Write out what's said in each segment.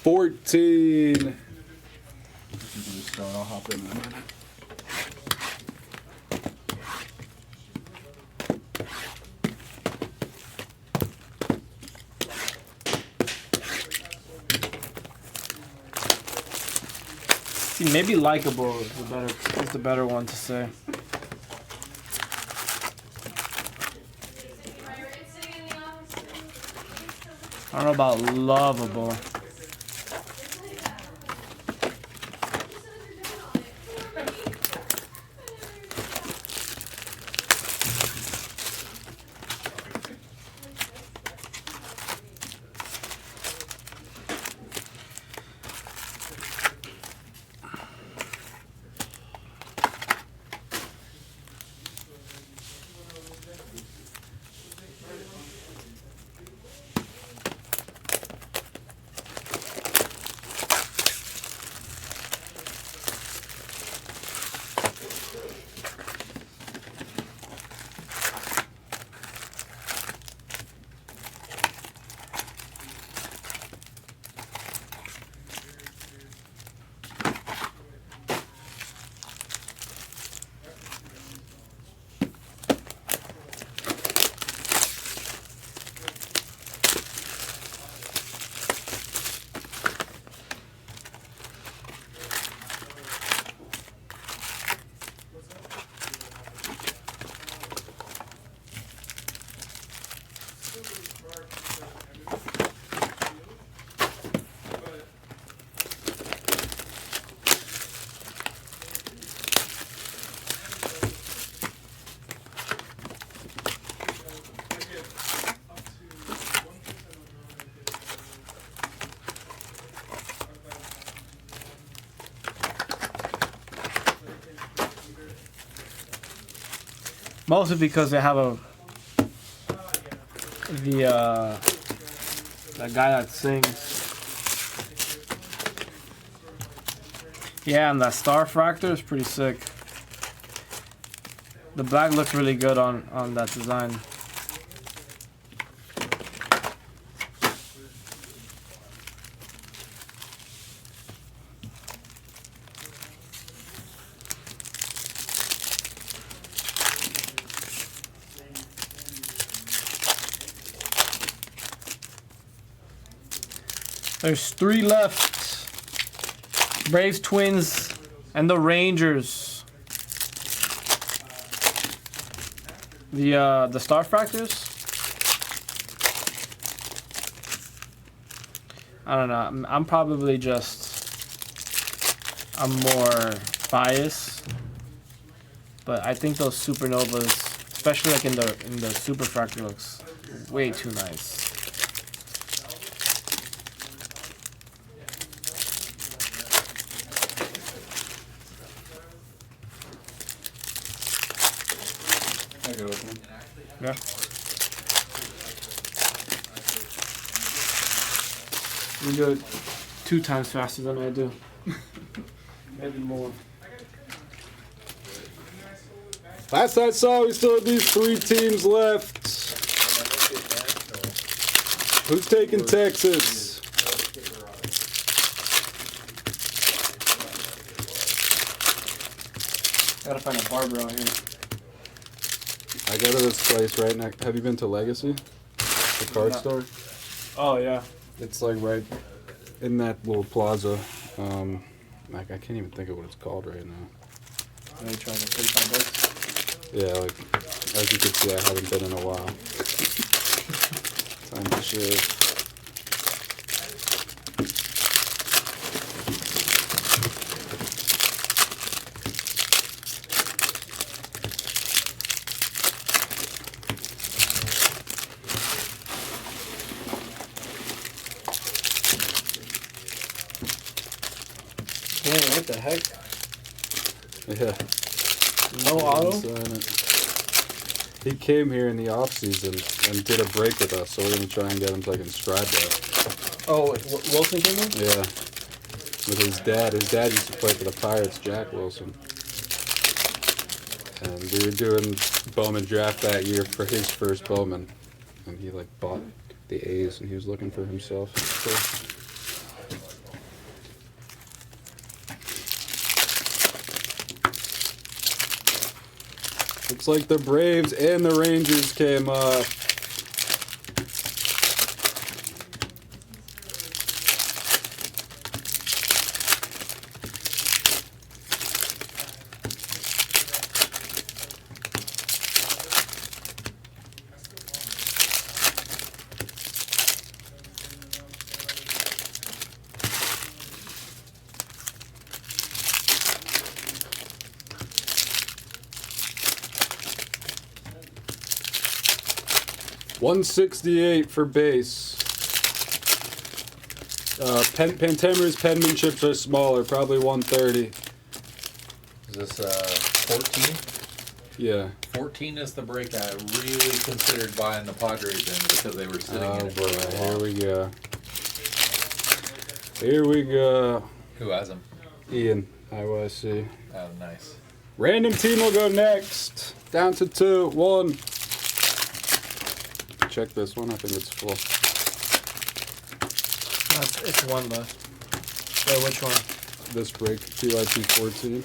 14. You can just start. I'll hop in a minute. See, maybe likable is the better one to say. I don't know about lovable. Mostly because they have that guy that sings. Yeah, and that star fractor is pretty sick. The black looks really good on that design. There's 3 left. Braves, Twins, and the Rangers. The Star Fractors. I don't know. I'm probably I'm more biased, but I think those supernovas, especially like in the super fractor, looks way too nice. Yeah. You do it 2 times faster than I do. Maybe more. Last I saw, we still had these 3 teams left. Who's taking Texas? Gotta find a barber out here. I go to this place right next. Have you been to Legacy? The card store? Oh, yeah. It's like right in that little plaza. Like I can't even think of what it's called right now. Are you trying to $35? Yeah, like as you can see, I haven't been in a while. Time to shave. Damn, what the heck? Yeah. No auto? He came here in the off season and did a break with us, so we're gonna try and get him to like inscribe that. Oh, Wilson came in? Yeah. With his dad. His dad used to play for the Pirates, Jack Wilson. And we were doing Bowman draft that year for his first Bowman. And he like bought the A's and he was looking for himself. So Looks like the Braves and the Rangers came up. $168 for base. Pantera's penmanships are smaller, probably 130. Is this 14? Yeah. 14 is the break I really considered buying the Padres in because they were sitting in Oh it boy, for a here while. we go. Here we go. Who has them? Ian, IYC. Oh, nice. Random team will go next. Down to 2, 1. Check this one. I think it's full. It's one left. Wait, which one? This break, PYT 14.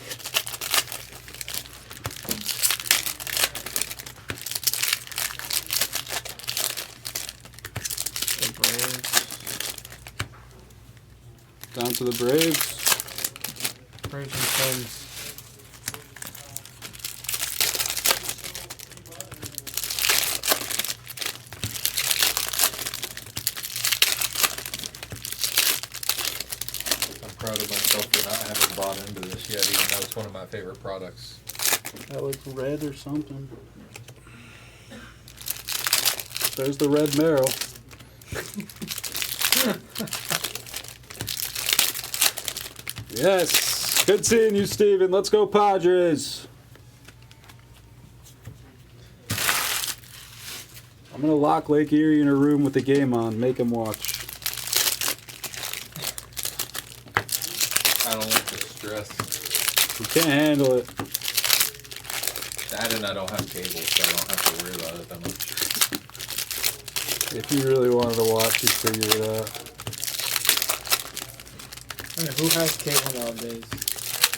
The Braves. Down to the Braves. Braves and Twins. I'm proud of myself for not having bought into this yet, even though it's one of my favorite products. That looks red or something. There's the red Merrill. Yes. Good seeing you, Steven. Let's go, Padres. I'm going to lock Lake Erie in a room with the game on. Make him watch. I don't like the stress. You can't handle it. That and I don't have cable, so I don't have to worry about it that much. If you really wanted to watch, you'd figure it out. Okay, who has cable nowadays?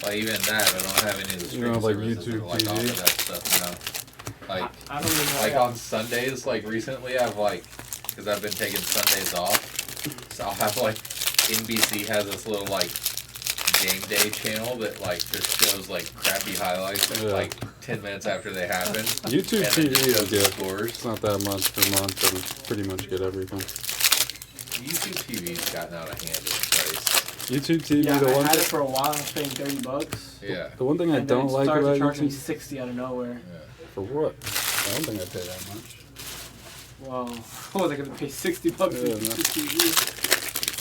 Like even that, I don't have any of the You don't have, streaming like, services YouTube or, like all TV? of that stuff. No. Like I don't even know. like on Sundays, like recently, I've like because I've been taking Sundays off, so I'll have like NBC has this little like game day channel that like just shows like crappy highlights Yeah. like 10 minutes after they happen. YouTube and then TV just is shows the good. scores. It's not that much per month, and pretty much get everything. YouTube TV's gotten out of hand in price. YouTube TV, Yeah, the I one had it thing, for a while. I was paying $30. Yeah. the one thing I And then don't it like started about charging me YouTube. 60 out of nowhere. For what? I don't think I pay that much. Well, what was I gonna pay $60 for Yeah, no. YouTube TV?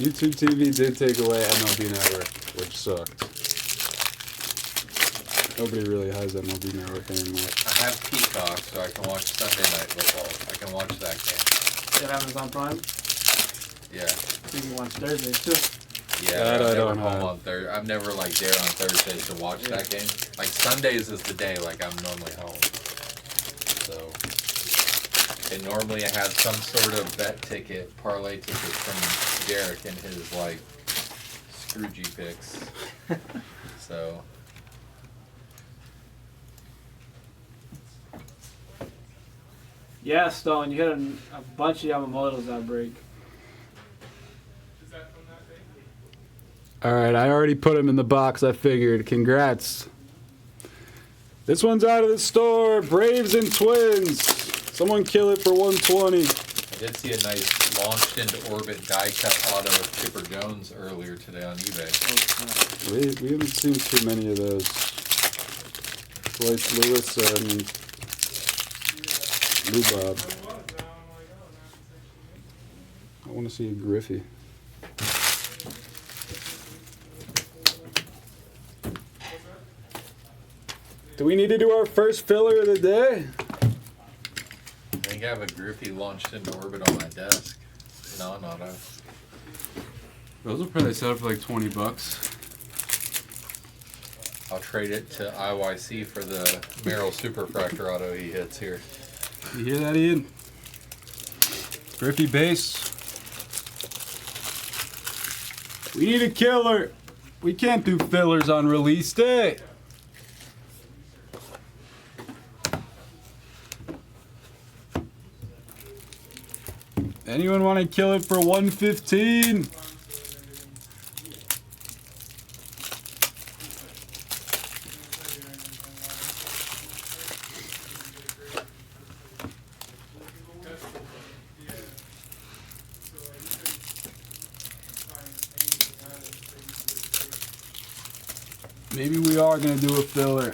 YouTube TV did take away MLB Network, which sucked. Nobody really has MLB Network anymore. I have Peacock, so I can watch Sunday Night Football. I can watch that game. You have Amazon Prime? Yeah. You can watch Thursday too. Yeah, That I I'm never don't home have. on Thursday. I'm never like there on Thursdays to watch that game. Like Sundays is the day like I'm normally home. So it normally has some sort of bet ticket, parlay ticket from Derek and his like Scroogey picks. So Yeah, Stone, you hit a bunch of Yamamoto's that break. Alright, I already put him in the box, I figured. Congrats. This one's out of the store. Braves and Twins. Someone kill it for 120. I did see a nice launched into orbit die cut auto of Chipper Jones earlier today on eBay. We haven't seen too many of those. Bryce Lewis and Lou Bob. I want to see a Griffey. Do we need to do our first filler of the day? I think I have a Griffey launched into orbit on my desk. Non-auto. Those will probably sell for like $20. I'll trade it to IYC for the Merrill Superfractor auto he hits here. You hear that, Ian? Griffey base. We need a killer. We can't do fillers on release day. Anyone want to kill it for 115? Maybe we are going to do a filler.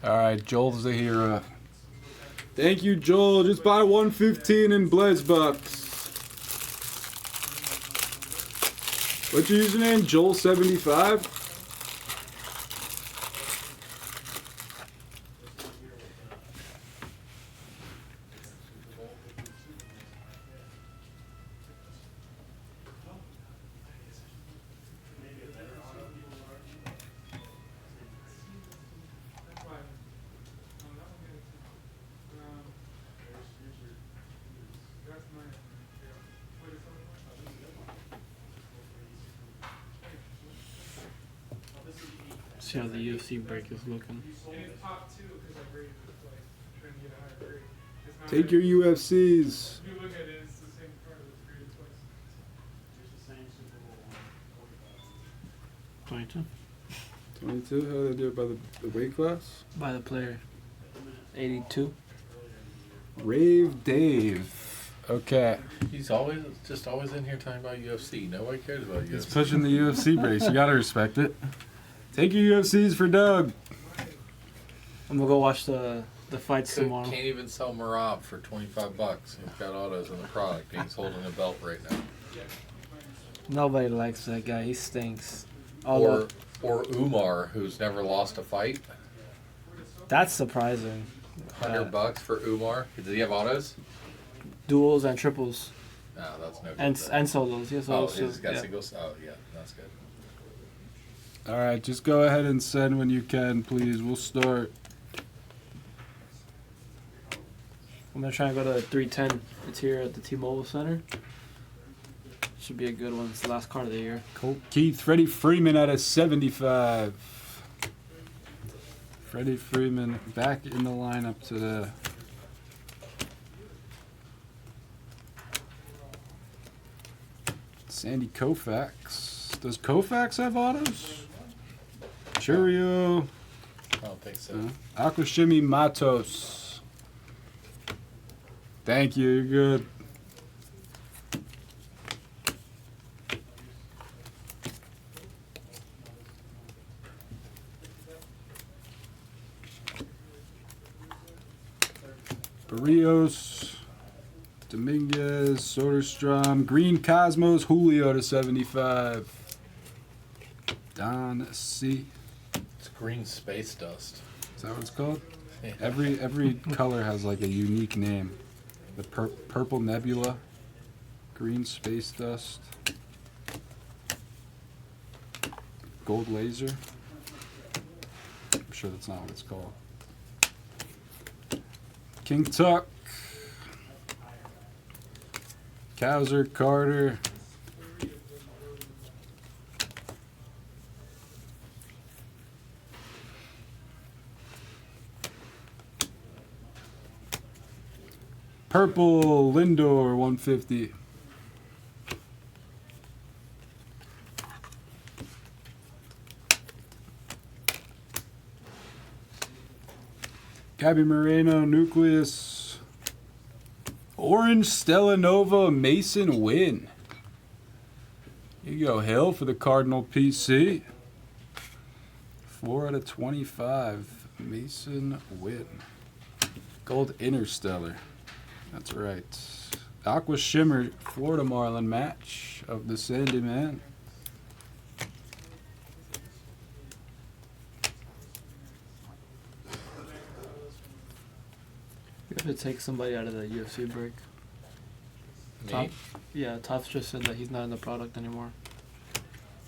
Alright, Joel's the hero. Thank you, Joel. Just buy 115 in Blaze Bucks. What's your username? Joel75? See how the UFC break is looking. Take your UFCs. 22 22? How do they do it by the weight class? by the player. 82. Rave Dave. Okay. He's always in here talking about UFC. Nobody cares about He's UFC. pushing the UFC brace. You gotta respect it. Take your UFCs for Doug. I'm gonna go watch the fights tomorrow. Can't even sell Marab for $25. He's got autos in the product. He's holding a belt right now. Nobody likes that guy. He stinks. Or Umar, who's never lost a fight. That's surprising. $100 for Umar. Does he have autos? Duels and triples No, that's no good. and then. and solos. Yes, Oh, solos. he's got Yeah. singles? Oh, yeah, that's good. Alright, just go ahead and send when you can, please. We'll start. I'm gonna try and go to 310. It's here at the T-Mobile Center. Should be a good one. It's the last card of the year. Colt Keith, Freddie Freeman at a 75. Freddie Freeman back in the lineup today. Sandy Koufax. Does Koufax have autos? Churio. I don't think so. No. Aquashimi Matos. Thank you, you're good. Barrios, Dominguez, Soderstrom, Green Cosmos, Julio to 75. Don C. It's green space dust. Is that what it's called? Yeah. Every color has like a unique name. The purple nebula, green space dust, gold laser. I'm sure that's not what it's called. King Tuck, Kowser, Carter. Purple Lindor 150. Gabby Moreno Nucleus. Orange Stella Nova Mason Win. Here you go, Hill for the Cardinal PC. 4 out of 25. Mason Win. Gold Interstellar. That's right. Aqua Shimmer Florida Marlin match of the Sandy Man. You have to take somebody out of the UFC break. Me? Top. Yeah, Topps just said that he's not in the product anymore.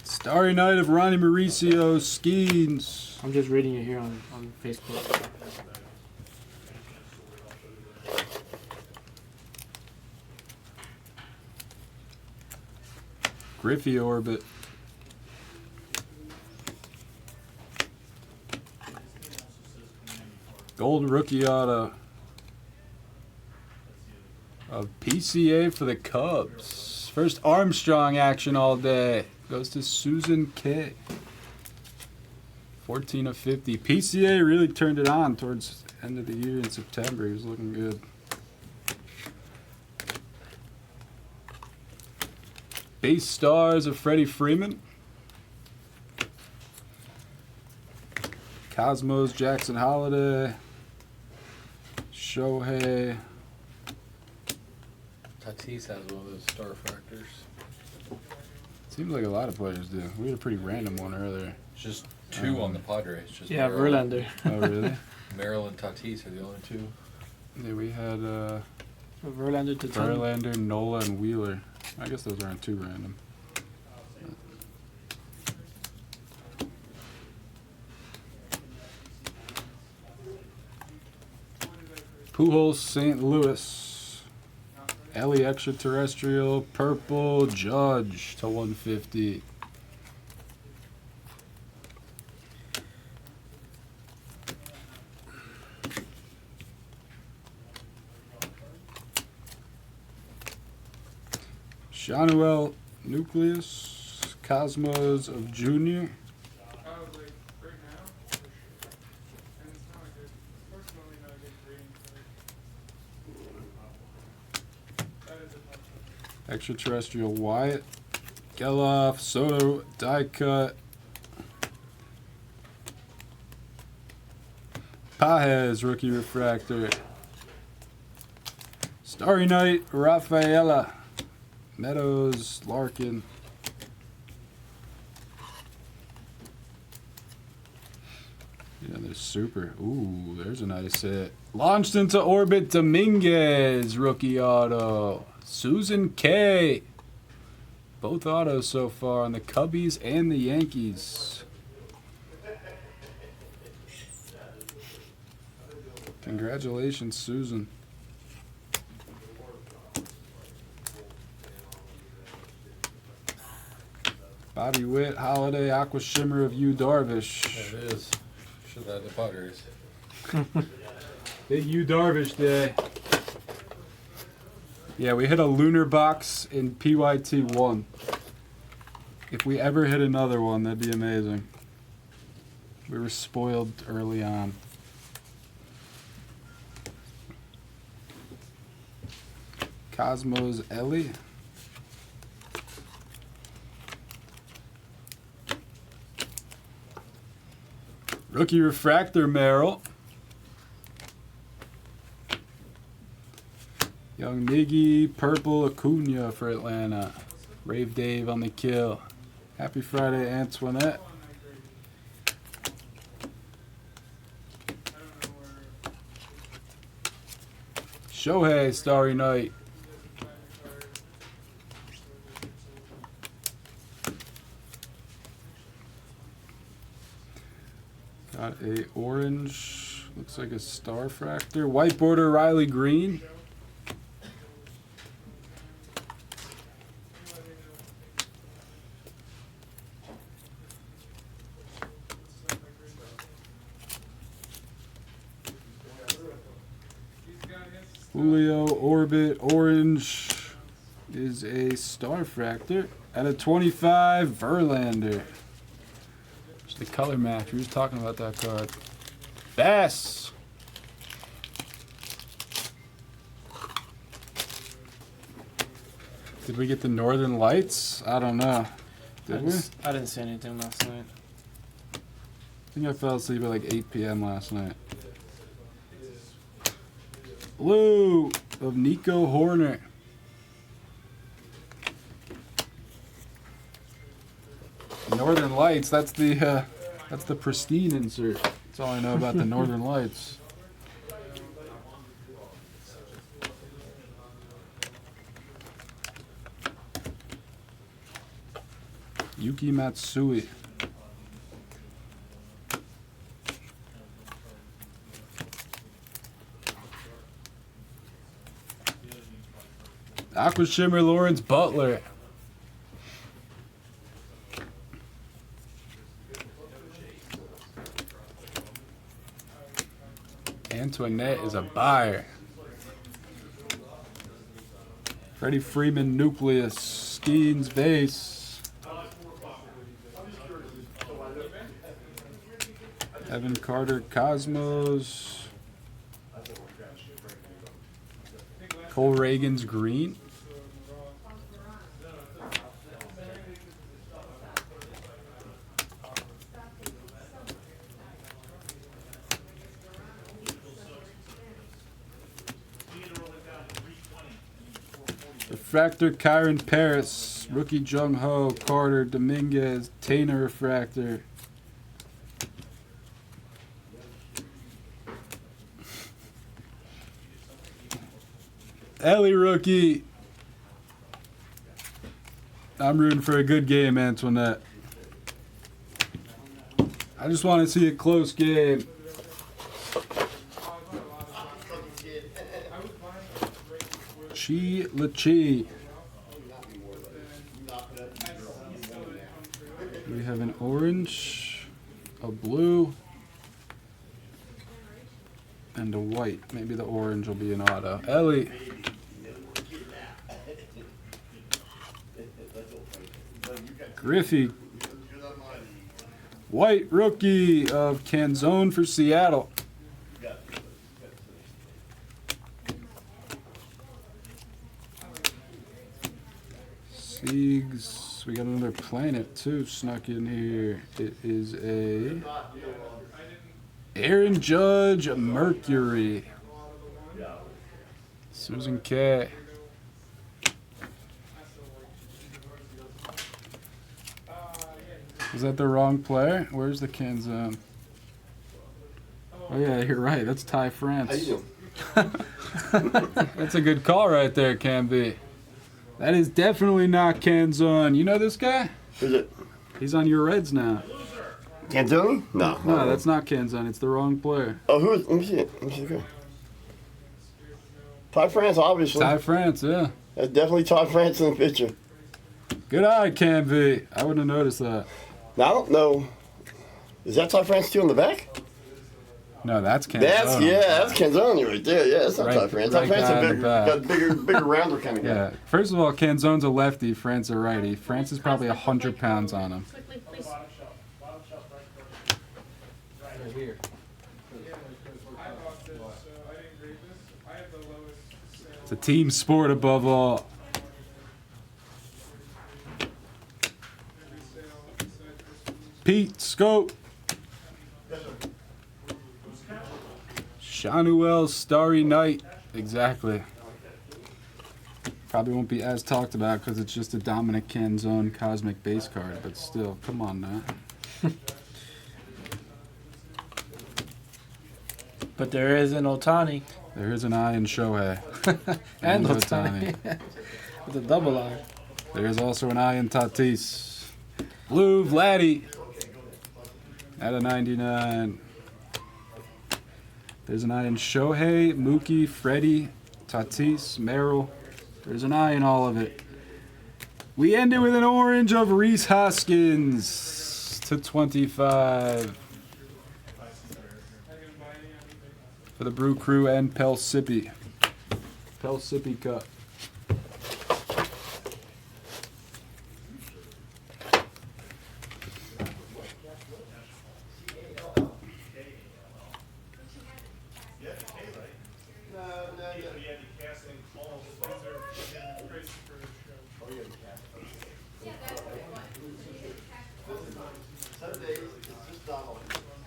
Starry Night of Ronnie Mauricio Skeens. I'm just reading it here on Facebook. Griffey Orbit. Gold rookie auto of PCA for the Cubs. First Armstrong action all day. Goes to Susan K. 14 of 50. PCA really turned it on towards the end of the year in September. He was looking good. Base stars of Freddie Freeman. Cosmos Jackson Holiday. Shohei. Tatis has one of those star factors. Seems like a lot of players do. We had a pretty random one earlier. It's just two on the Padres. Just Yeah, Merrill, Verlander. Oh, really? Merrill and Tatis are the only two. Yeah, we had Verlander to 10. Verlander, Nola, and Wheeler. I guess those aren't too random. Pujols, St. Louis. Ellie Extraterrestrial, Purple, Judge to 150. Shanuel Nucleus, Cosmos of Junior. Extraterrestrial Wyatt, Geloff, Soto, die cut. Pajes, rookie refractor. Starry Night, Rafaela. Meadows, Larkin. Yeah, there's super. Ooh, there's a nice hit. Launched into orbit, Dominguez, rookie auto. Susan K. Both autos so far on the Cubbies and the Yankees. Congratulations, Susan. Bobby Witt, Holiday, Aqua Shimmer of Yu Darvish. There it is. Should have had the Padres. Big Yu Darvish day. Yeah, we hit a lunar box in PYT 1. If we ever hit another one, that'd be amazing. We were spoiled early on. Cosmos Ellie. Rookie refractor Merrill. Young Miggy, Purple Acuna for Atlanta. Rave Dave on the kill. Happy Friday, Antoinette. Shohei, Starry Night. Got a orange, looks like a star fractor. White border Riley Green. Julio Orbit Orange is a star fractor. At a 25, Verlander. It's the color match. We were talking about that card. Bass. Did we get the Northern Lights? I don't know. Did we? I didn't see anything last night. I think I fell asleep at like 8 p.m. last night. Blue of Nico Horner. Northern Lights, that's the pristine insert. That's all I know about the Northern Lights. Yuki Matsui. Aqua Shimmer Lawrence Butler. Antoinette is a buyer. Freddie Freeman Nucleus. Skeens Vase. Evan Carter Cosmos. Cole Reagan's Green. Refractor Kyron Paris. Rookie Jung Ho. Carter Dominguez. Tainer Refractor. Ellie rookie. I'm rooting for a good game, Antoinette. I just want to see a close game. Chi Lachi. We have an orange, a blue, and a white. Maybe the orange will be an auto. Ellie. Griffey. White rookie of Canzone for Seattle. Siegs. We got another planet too snuck in here. It is a Aaron Judge Mercury. Susan K. Is that the wrong player? Where's the Canzone? Oh yeah, you're right. That's Ty France. How you doing? That's a good call right there, Cam B. That is definitely not Canzone. You know this guy? Who's it? He's on your Reds now. Cantoni? No. No, that's not Canzone. It's the wrong player. Oh, who is? Let me see it. Let me see the guy. Todd France, obviously. Ty France, yeah. That's definitely Todd France in the picture. Good eye, Cam V. I wouldn't have noticed that. Now, I don't know. Is that Todd France too in the back? No, that's Canzone. That's Canzoni right there. Yeah, that's not Right- Todd France. right Todd France guy in is the big, back. got bigger rounder kind of guy. Yeah. First of all, Canzone's a lefty. France a righty. France is probably 100 pounds on him. Quickly, please. It's a team sport above all. Pete Scope. Shanuel Starry Night. Exactly. Probably won't be as talked about because it's just a Dominic Canzone cosmic base card, but still, come on now. But there is an Otani There is an eye in Shohei. and And Otani with a double eye. There is also an eye in Tatis. Blue Vladdy at a 99. There's an eye in Shohei, Mookie, Freddie, Tatis, Merrill. There's an eye in all of it. We end it with an orange of Reese Hoskins to 25 for the Brew Crew and Pelsippi. Pelsippi Cup.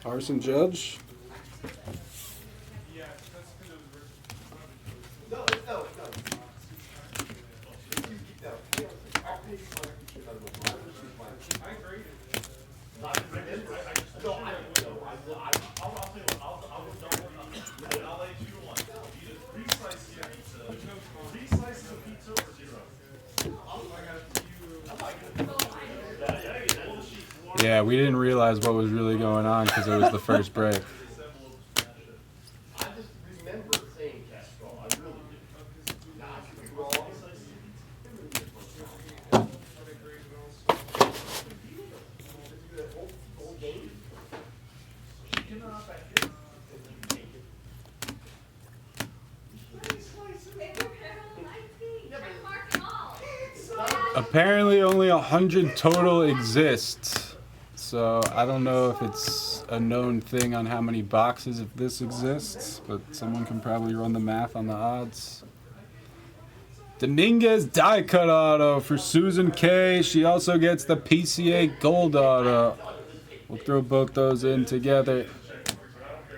Carson Judge. Yeah, we didn't realize what was really going on because it was the first break. I just remember saying Castro. I really do. Nah, I could be wrong. Apparently, only 100 total exist. So I don't know if it's a known thing on how many boxes if this exists, but someone can probably run the math on the odds. Dominguez die cut auto for Susan K. She also gets the PCA gold auto. We'll throw both those in together.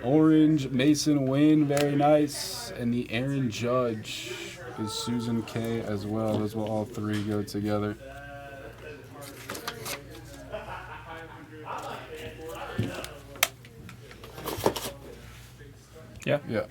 Orange Mason Wynn, very nice, and the Aaron Judge is Susan K as well. Those will all three go together. Yeah. Yeah.